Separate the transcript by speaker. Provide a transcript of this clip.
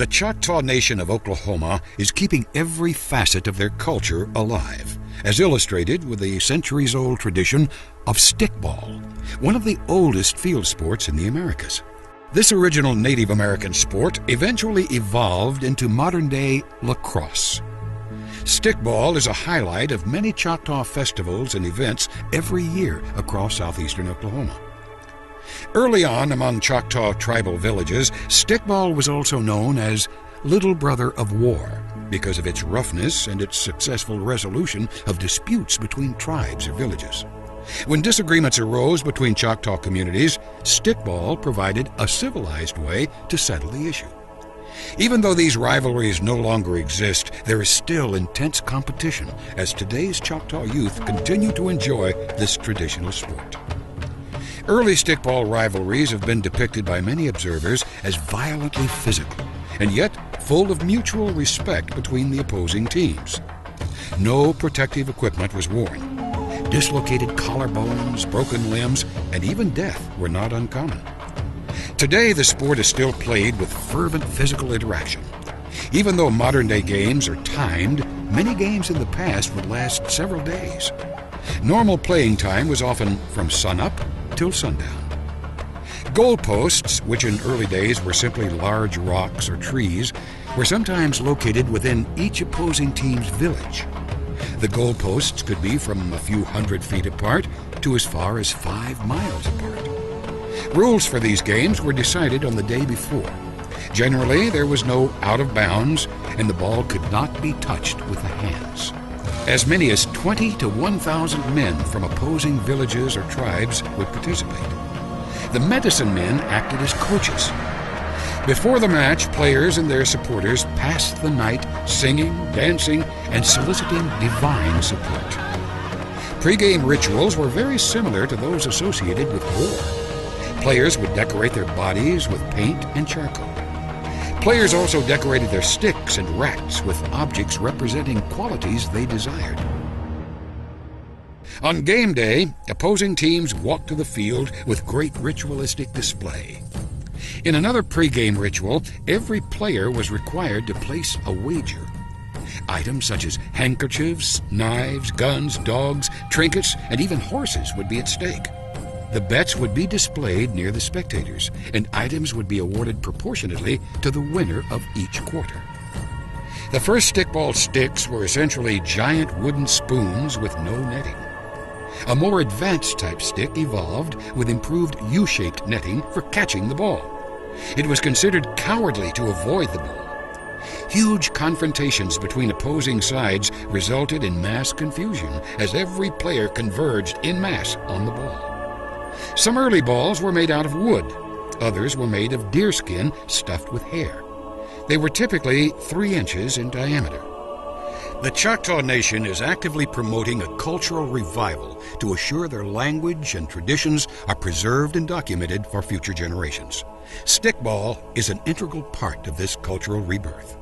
Speaker 1: The Choctaw Nation of Oklahoma is keeping every facet of their culture alive, as illustrated with the centuries-old tradition of stickball, one of the oldest field sports in the Americas. This original Native American sport eventually evolved into modern-day lacrosse. Stickball is a highlight of many Choctaw festivals and events every year across southeastern Oklahoma. Early on among Choctaw tribal villages, stickball was also known as Little Brother of War because of its roughness and its successful resolution of disputes between tribes or villages. When disagreements arose between Choctaw communities, stickball provided a civilized way to settle the issue. Even though these rivalries no longer exist, there is still intense competition as today's Choctaw youth continue to enjoy this traditional sport. Early stickball rivalries have been depicted by many observers as violently physical, and yet full of mutual respect between the opposing teams. No protective equipment was worn. Dislocated collarbones, broken limbs, and even death were not uncommon. Today, the sport is still played with fervent physical interaction. Even though modern-day games are timed, many games in the past would last several days. Normal playing time was often from sunup till sundown. Goalposts, which in early days were simply large rocks or trees, were sometimes located within each opposing team's village. The goalposts could be from a few hundred feet apart to as far as 5 miles apart. Rules for these games were decided on the day before. Generally, there was no out of bounds, and the ball could not be touched with the hands. As many as 20 to 1,000 men from opposing villages or tribes would participate. The medicine men acted as coaches. Before the match, players and their supporters passed the night singing, dancing, and soliciting divine support. Pre-game rituals were very similar to those associated with war. Players would decorate their bodies with paint and charcoal. Players also decorated their sticks and racks with objects representing qualities they desired. On game day, opposing teams walked to the field with great ritualistic display. In another pre-game ritual, every player was required to place a wager. Items such as handkerchiefs, knives, guns, dogs, trinkets, and even horses would be at stake. The bets would be displayed near the spectators, and items would be awarded proportionately to the winner of each quarter. The first stickball sticks were essentially giant wooden spoons with no netting. A more advanced type stick evolved with improved U-shaped netting for catching the ball. It was considered cowardly to avoid the ball. Huge confrontations between opposing sides resulted in mass confusion as every player converged en masse on the ball. Some early balls were made out of wood. Others were made of deerskin stuffed with hair. They were typically 3 inches in diameter. The Choctaw Nation is actively promoting a cultural revival to assure their language and traditions are preserved and documented for future generations. Stickball is an integral part of this cultural rebirth.